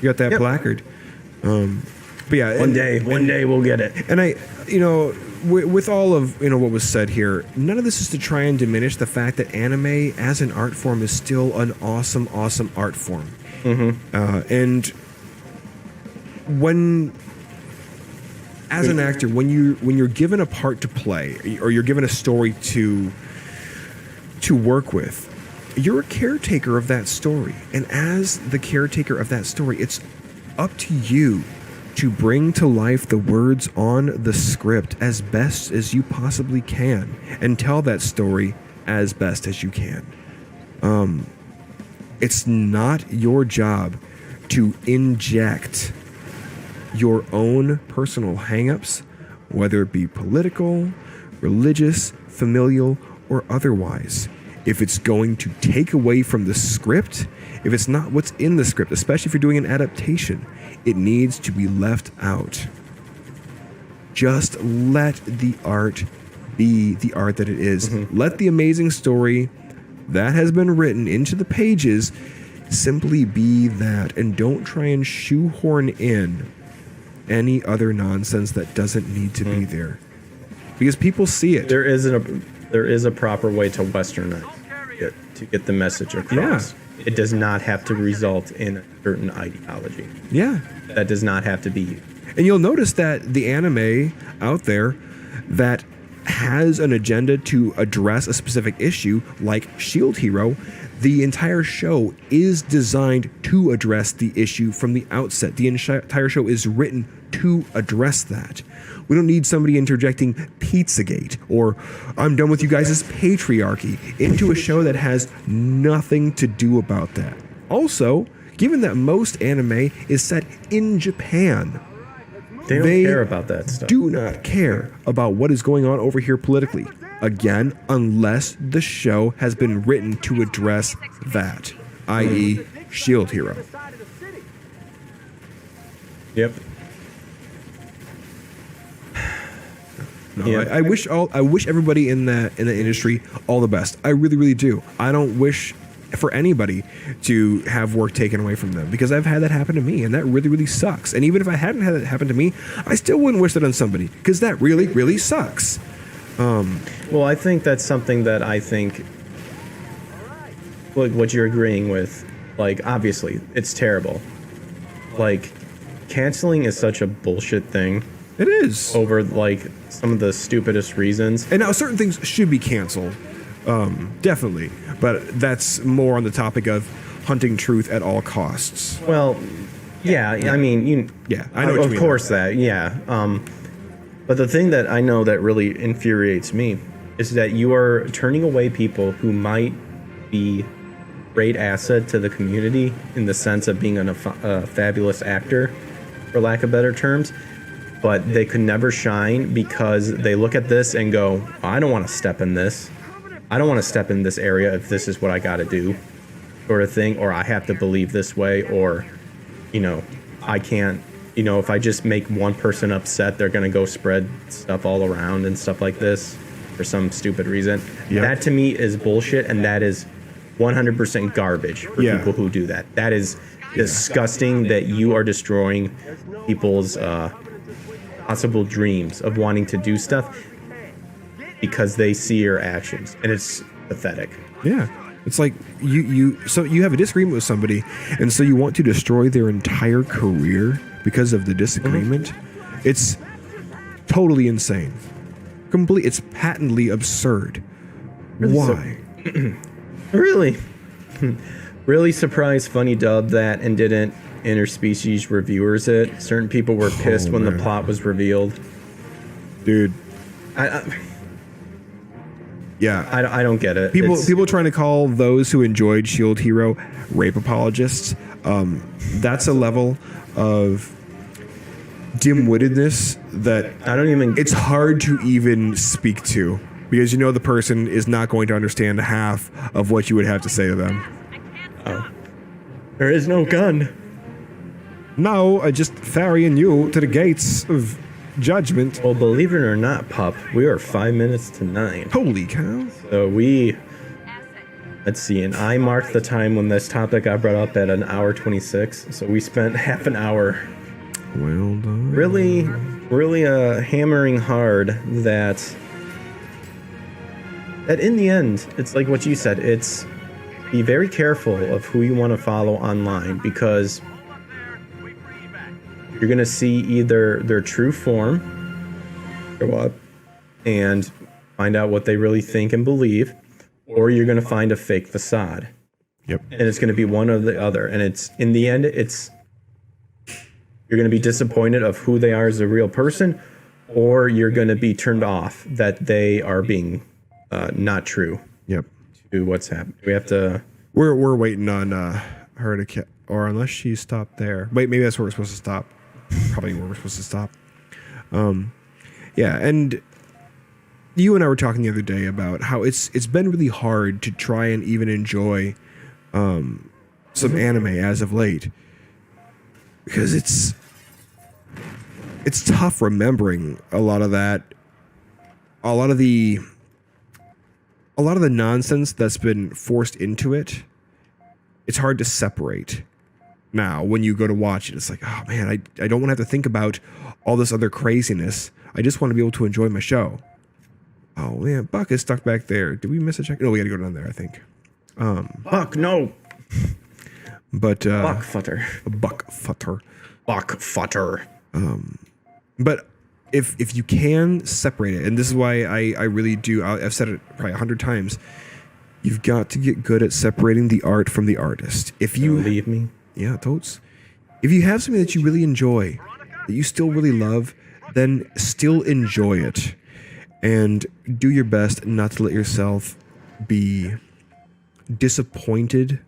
You got that Yep. placard. But yeah, One day we'll get it. And I, you know, with all of what was said here, none of this is to try and diminish the fact that anime as an art form is still an awesome art form. And when, as an actor, when you're given a part to play or you're given a story to work with, you're a caretaker of that story. And as the caretaker of that story, it's up to you to bring to life the words on the script as best as you possibly can and tell that story as best as you can. It's not your job to inject your own personal hangups, whether it be political, religious, familial, or otherwise. If it's going to take away from the script, if it's not what's in the script, especially if you're doing an adaptation, it needs to be left out. Just let the art be the art that it is. Let the amazing story that has been written into the pages simply be that, and don't try and shoehorn in any other nonsense that doesn't need to be there. Because people see it. There is a proper way to westernize it to get the message across. Yeah. It does not have to result in a certain ideology. Yeah. That does not have to be used. And you'll notice that the anime out there that has an agenda to address a specific issue, like Shield Hero, the entire show is designed to address the issue from the outset. The entire show is written to address that. We don't need somebody interjecting Pizzagate or I'm done with you guys' patriarchy into a show that has nothing to do about that. Also, given that most anime is set in Japan, They don't care about that stuff. do not care about what is going on over here politically. Again, unless the show has been written to address that, i.e., Shield Hero. Yep. No, Yeah. I wish everybody in the industry all the best. I really, really do. I don't wish for anybody to have work taken away from them, because I've had that happen to me, and that really, really sucks. And even if I hadn't had it happen to me, I still wouldn't wish that on somebody, because that really, really sucks. Well, I think that's something that I think, like what you're agreeing with, like obviously it's terrible. Like canceling is such a bullshit thing It is. over like some of the stupidest reasons. And now certain things should be canceled, definitely. But that's more on the topic of hunting truth at all costs. Well, yeah, I mean, I know what you of mean. course that, yeah. But the thing that I know that really infuriates me is that you are turning away people who might be a great asset to the community in the sense of being a fabulous actor, for lack of better terms, but they could never shine because they look at this and go, I don't want to step in this. I don't want to step in this area if this is what I got to do, sort of thing, or I have to believe this way, or, I can't. If I just make one person upset, they're going to go spread stuff all around and stuff like this for some stupid reason. Yep. That to me is bullshit, and that is 100% garbage for Yeah. people who do that. That is disgusting that you are destroying people's possible dreams of wanting to do stuff because they see your actions, and it's pathetic. Yeah. It's like you have a disagreement with somebody, and so you want to destroy their entire career because of the disagreement. It's totally insane. It's patently absurd. Really Why? Really? Really surprised Funny dubbed that and didn't interspecies reviewers it. Certain people were pissed when the plot was revealed. Dude. I Yeah. I don't get it. People trying to call those who enjoyed Shield Hero rape apologists. That's a level of dim-wittedness that I don't even. it's hard to even speak to, because you know the person is not going to understand half of what you would have to say to them. There is no gun. No, I just ferrying you to the gates of judgment. Well, believe it or not, pup, we are 5 minutes to 9. Holy cow. So let's see, and I marked the time when this topic got brought up at an hour 26. So we spent half an hour Well done. really hammering hard that in the end, it's like what you said, it's be very careful of who you want to follow online, because you're going to see either their true form or what, and find out what they really think and believe, or you're going to find a fake facade. Yep. And it's going to be one or the other. And it's, in the end, you're going to be disappointed of who they are as a real person, or you're going to be turned off that they are being not true Yep. to what's happening. We have to. We're waiting on her to or unless she stopped there. Wait, maybe that's where we're supposed to stop. Probably where we're supposed to stop. Yeah, and you and I were talking the other day about how it's been really hard to try and even enjoy some anime as of late, because it's tough remembering a lot of the nonsense that's been forced into it. It's hard to separate now when you go to watch it. It's like, oh man, I don't want to have to think about all this other craziness. I just want to be able to enjoy my show. Oh man, Buck is stuck back there. Did we miss a check? No, we got to go down there, I think. Buck, no. But Buckfutter. Buckfutter. Buckfutter. But if you can separate it, and this is why I really do, I've said it probably 100 times, you've got to get good at separating the art from the artist. If you Believe me. Yeah, totes. If you have something that you really enjoy, that you still really love, then still enjoy it. And do your best not to let yourself be disappointed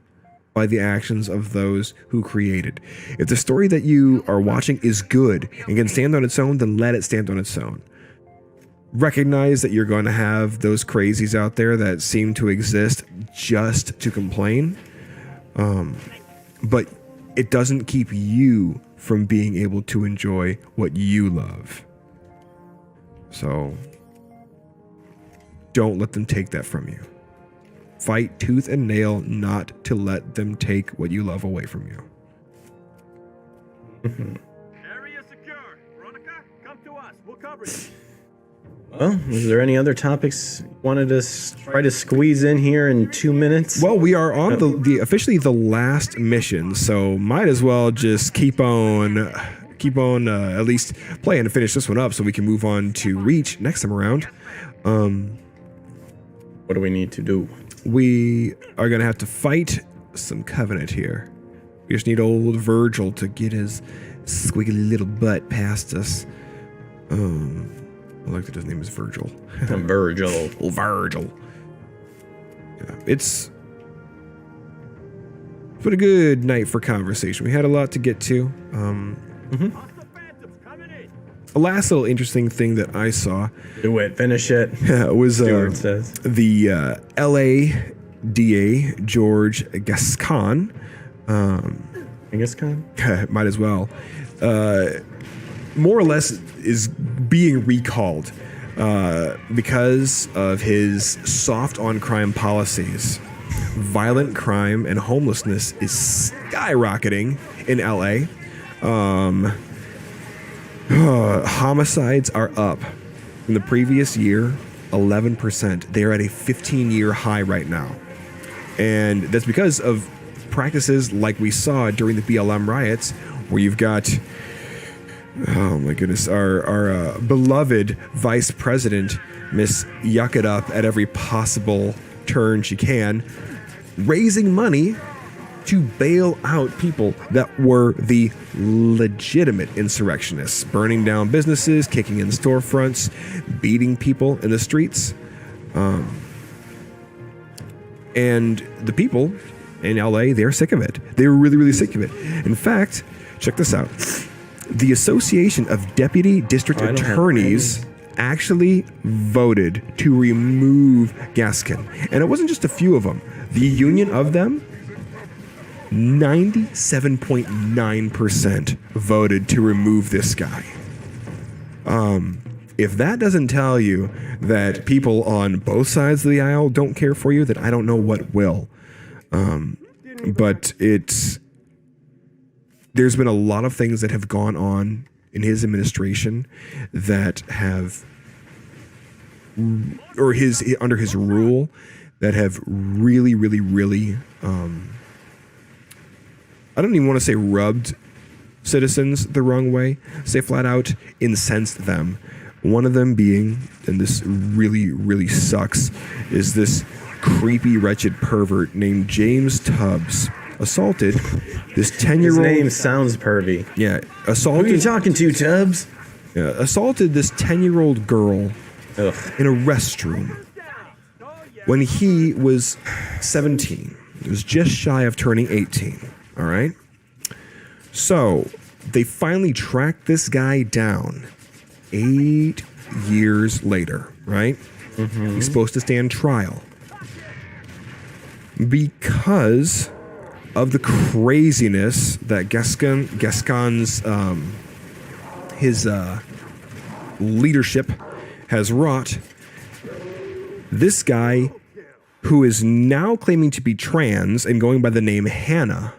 by the actions of those who created. If the story that you are watching is good and can stand on its own, then let it stand on its own. Recognize that you're going to have those crazies out there that seem to exist just to complain. But it doesn't keep you from being able to enjoy what you love. So don't let them take that from you. Fight tooth and nail not to let them take what you love away from you. Area secure. Veronica, come to us. We'll cover you. Well, is there any other topics you wanted to try to squeeze in here in 2 minutes? Well, we are on the officially the last mission, so might as well just keep on at least playing to finish this one up, so we can move on to Reach next time around. What do we need to do? We are gonna have to fight some Covenant here. We just need old Virgil to get his squiggly little butt past us. I like that his name is Virgil. Virgil. Oh, Virgil. Yeah, it's been a good night for conversation. We had a lot to get to. Hostile phantoms coming in. A last little interesting thing that I saw Do it. Finish it. was Stewart says. the LA DA, George Gascon. Genghis Khan? Might as well. More or less is being recalled because of his soft on crime policies. Violent crime and homelessness is skyrocketing in LA. Homicides are up from the previous year 11%. They are at a 15-year high right now. And that's because of practices like we saw during the BLM riots, where you've got, oh my goodness, our beloved vice president, Miss Yuck It Up at every possible turn she can, raising money to bail out people that were the legitimate insurrectionists, burning down businesses, kicking in storefronts, beating people in the streets. And the people in LA, they're sick of it. They were really, really sick of it. In fact, check this out. The Association of Deputy District Attorneys actually voted to remove Gaskin. And it wasn't just a few of them. The union of them, 97.9% voted to remove this guy. If that doesn't tell you that people on both sides of the aisle don't care for you, then I don't know what will. But there's been a lot of things that have gone on in his administration that have, or under his rule, that have really, really, really, I don't even want to say rubbed citizens the wrong way, say flat out incensed them. One of them being, and this really, really sucks, is this creepy, wretched pervert named James Tubbs assaulted this 10-year-old. His name sounds pervy. Yeah, Who assaulted. are you talking to, Tubbs? Yeah, assaulted this 10-year-old girl Ugh. in a restroom when he was 17. He was just shy of turning 18. All right. So they finally tracked this guy down 8 years later, right? He's supposed to stand trial because of the craziness that Gascon's his leadership has wrought. This guy, who is now claiming to be trans and going by the name Hannah,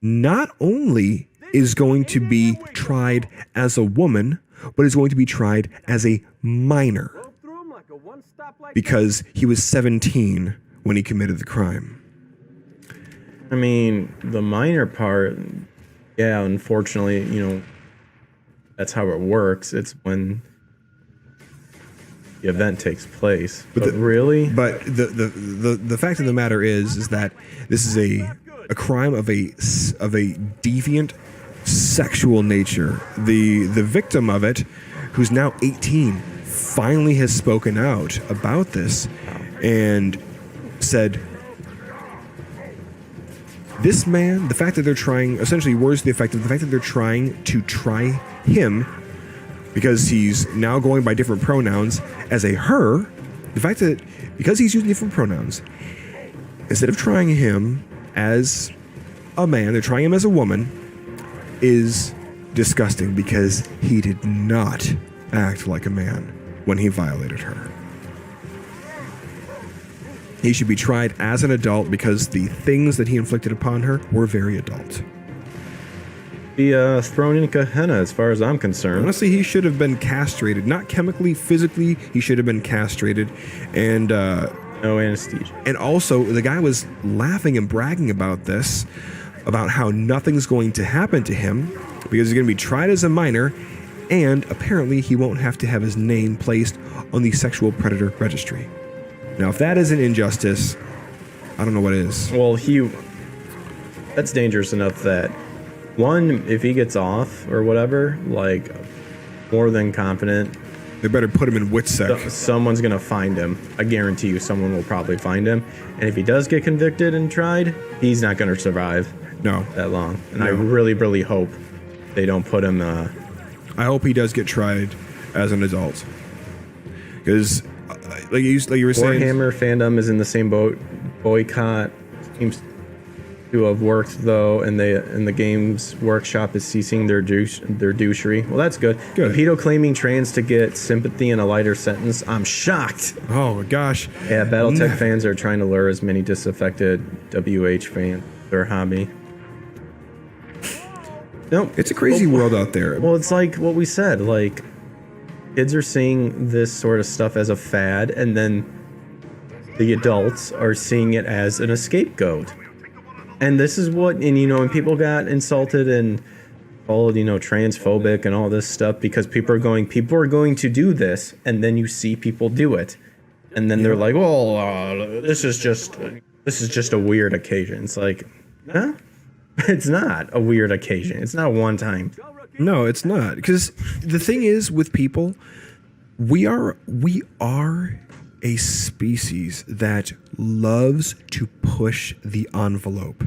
not only is going to be tried as a woman, but is going to be tried as a minor because he was 17 when he committed the crime. I mean, the minor part, yeah, unfortunately, that's how it works. It's when the event takes place. But really? But the fact of the matter is that this is a crime of a deviant sexual nature. The victim of it, who's now 18, finally has spoken out about this and said, this man, the fact that they're trying, essentially words to the effect of the fact that they're trying to try him because he's now going by different pronouns as a her, the fact that because he's using different pronouns, instead of trying him as a man, they're trying him as a woman, is disgusting because he did not act like a man when he violated her. He should be tried as an adult because the things that he inflicted upon her were very adult. Be thrown in Gehenna, as far as I'm concerned. Honestly, he should have been castrated. Not chemically, physically, he should have been castrated. And no anesthesia. And also, the guy was laughing and bragging about this, about how nothing's going to happen to him because he's going to be tried as a minor, and apparently he won't have to have his name placed on the sexual predator registry. Now, if that isn't injustice, I don't know what is. Well, that's dangerous enough that, one, if he gets off or whatever, like, more than competent, They better put him in WITSEC. someone's going to find him. I guarantee you someone will probably find him. And if he does get convicted and tried, he's not going to survive No. that long. And No. I really, really hope they don't put him... I hope he does get tried as an adult. Because, like you were saying... Warhammer fandom is in the same boat. Boycott seems to have worked, though, and the Games Workshop is ceasing their douchery. Well, that's good. Good. Pedo claiming trans to get sympathy and a lighter sentence. I'm shocked. Oh, my gosh. Yeah, BattleTech fans are trying to lure as many disaffected WH fans to their hobby. No, It's a crazy world out there. Well, it's like what we said. Like, kids are seeing this sort of stuff as a fad, and then the adults are seeing it as an scapegoat. And this is what, and people got insulted and called, transphobic and all this stuff because people are going to do this, and then you see people do it, and then they're like, well, this is just a weird occasion. It's like, Huh? It's not a weird occasion. It's not one time. No, it's not. Because the thing is with people, we are a species that loves to push the envelope.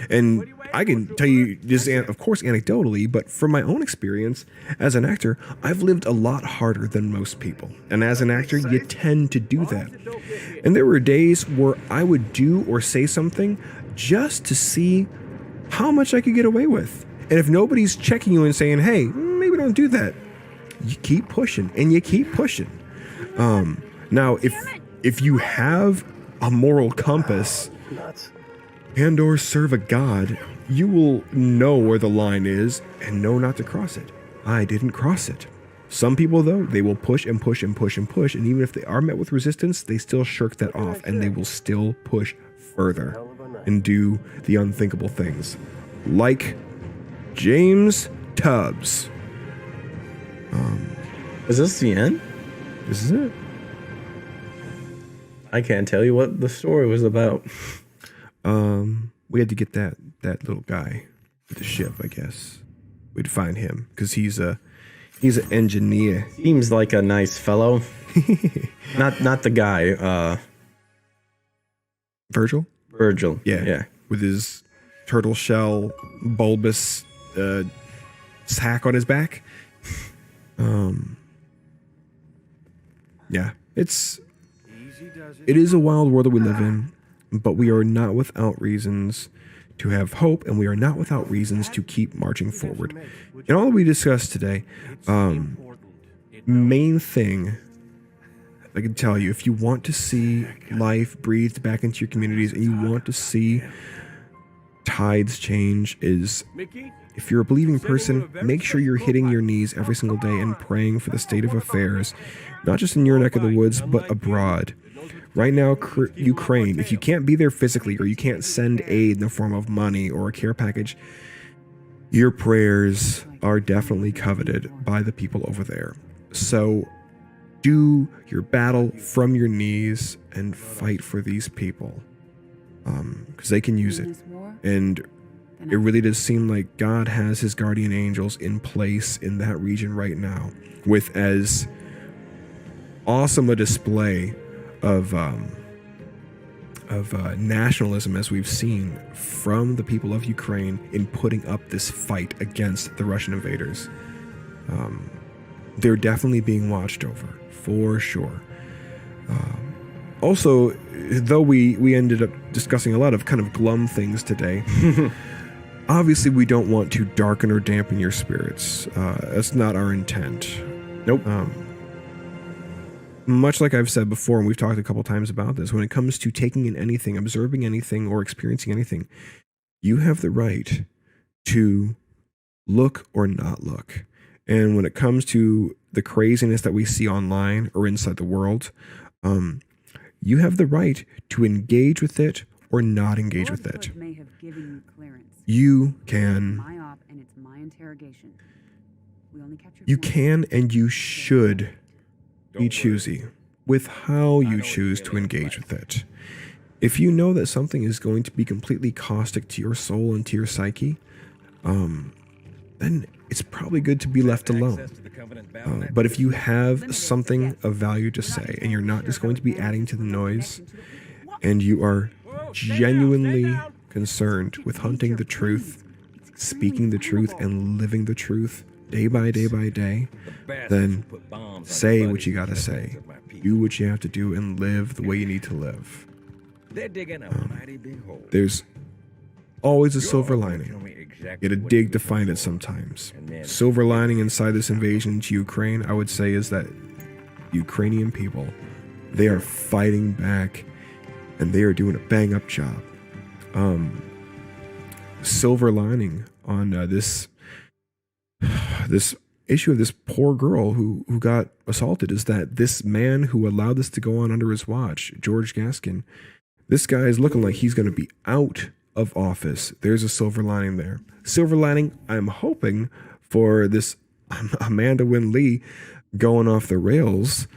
And I can tell you this, of course, anecdotally, but from my own experience as an actor, I've lived a lot harder than most people. And as an actor, you tend to do that. And there were days where I would do or say something just to see how much I could get away with. And if nobody's checking you and saying, hey, maybe don't do that, you keep pushing and you keep pushing. Now, if you have a moral compass and or serve a god, you will know where the line is and know not to cross it. I didn't cross it. Some people, though, they will push and push and push and push, and even if they are met with resistance, they still shirk that off, and they will still push further and do the unthinkable things. Like James Tubbs. Is this the end? This is it. I can't tell you what the story was about. We had to get that little guy with the ship, I guess. We had to find him because he's an engineer. Seems like a nice fellow. not the guy. Virgil? Virgil. Yeah. With his turtle shell bulbous sack on his back. Yeah. It is a wild world that we live in, but we are not without reasons to have hope, and we are not without reasons to keep marching forward. And all that we discussed today, main thing I can tell you, if you want to see life breathed back into your communities and you want to see tides change, is if you're a believing person, make sure you're hitting your knees every single day and praying for the state of affairs, not just in your neck of the woods, but abroad. Right now, Ukraine, if you can't be there physically or you can't send aid in the form of money or a care package, your prayers are definitely coveted by the people over there. So do your battle from your knees and fight for these people, because they can use it. And it really does seem like God has his guardian angels in place in that region right now, with as awesome a display of nationalism as we've seen from the people of Ukraine in putting up this fight against the Russian invaders. They're definitely being watched over, for sure. Also, though we ended up discussing a lot of kind of glum things today, obviously we don't want to darken or dampen your spirits. That's not our intent. Nope. Much like I've said before, and we've talked a couple times about this, when it comes to taking in anything, observing anything, or experiencing anything, you have the right to look or not look. And when it comes to the craziness that we see online or inside the world, you have the right to engage with it or not engage with it. You can. You can and you should be choosy with how you choose to engage with it. If you know that something is going to be completely caustic to your soul and to your psyche, then it's probably good to be left alone. But if you have something of value to say and you're not just going to be adding to the noise, and you are genuinely concerned with hunting the truth, speaking the truth, and living the truth day by day by day, then say what you gotta say, do what you have to do, and live the way you need to live. There's always a silver lining. You gotta dig to find it sometimes. Silver lining inside this invasion to Ukraine, I would say, is that Ukrainian people, they are fighting back and they are doing a bang up job. Silver lining on this issue of this poor girl who got assaulted is that this man who allowed this to go on under his watch, George Gaskin, this guy is looking like he's going to be out of office. There's a silver lining there. Silver lining, I'm hoping, for this Amanda Winn Lee going off the rails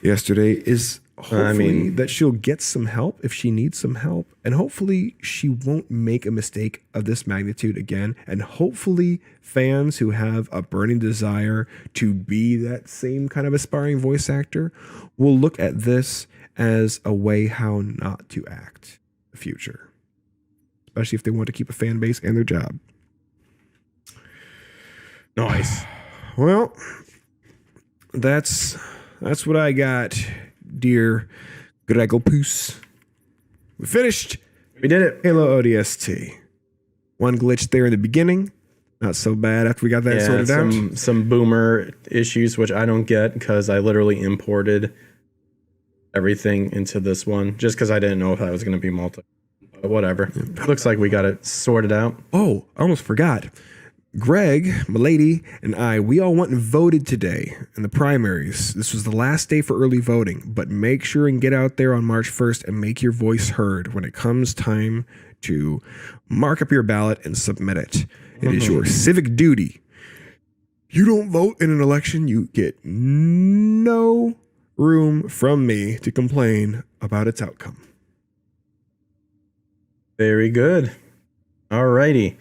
yesterday is hopefully that she'll get some help if she needs some help, and hopefully she won't make a mistake of this magnitude again, and hopefully fans who have a burning desire to be that same kind of aspiring voice actor will look at this as a way how not to act in the future, especially if they want to keep a fan base and their job. Nice. Well, that's what I got, dear Gregopoos. We finished. We did it. Halo ODST. One glitch there in the beginning. Not so bad after we got that sorted out. Some boomer issues, which I don't get because I literally imported everything into this one just because I didn't know if that was going to be multi. But whatever. Looks like we got it sorted out. Oh, I almost forgot. Greg, Milady, and I, we all went and voted today in the primaries. This was the last day for early voting, but make sure and get out there on March 1st and make your voice heard when it comes time to mark up your ballot and submit it. It is your civic duty. You don't vote in an election, you get no room from me to complain about its outcome. Very good. Alrighty.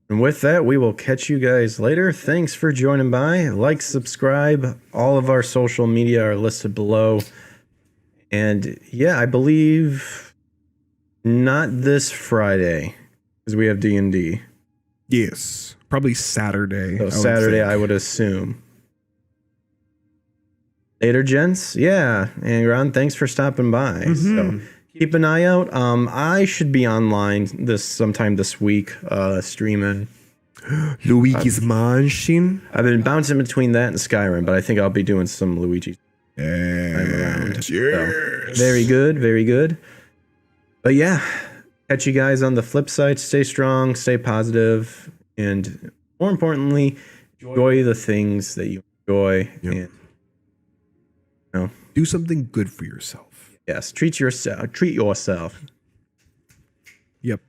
And with that, we will catch you guys later. Thanks for joining by. Like, subscribe. All of our social media are listed below. And yeah, I believe not this Friday because we have D&D. Yes, probably Saturday. So Saturday, I would assume. Later, gents. Yeah, and Ron, thanks for stopping by. So keep an eye out. I should be online sometime this week, streaming. Luigi's Mansion. I've been bouncing between that and Skyrim, but I think I'll be doing some Luigi. Yes. So, very good, very good. But yeah, catch you guys on the flip side. Stay strong, stay positive, and more importantly, enjoy the things that you enjoy. Yep. And do something good for yourself. yes, treat yourself. Yep.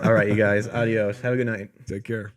All right, you guys. Adios. Have a good night. Take care.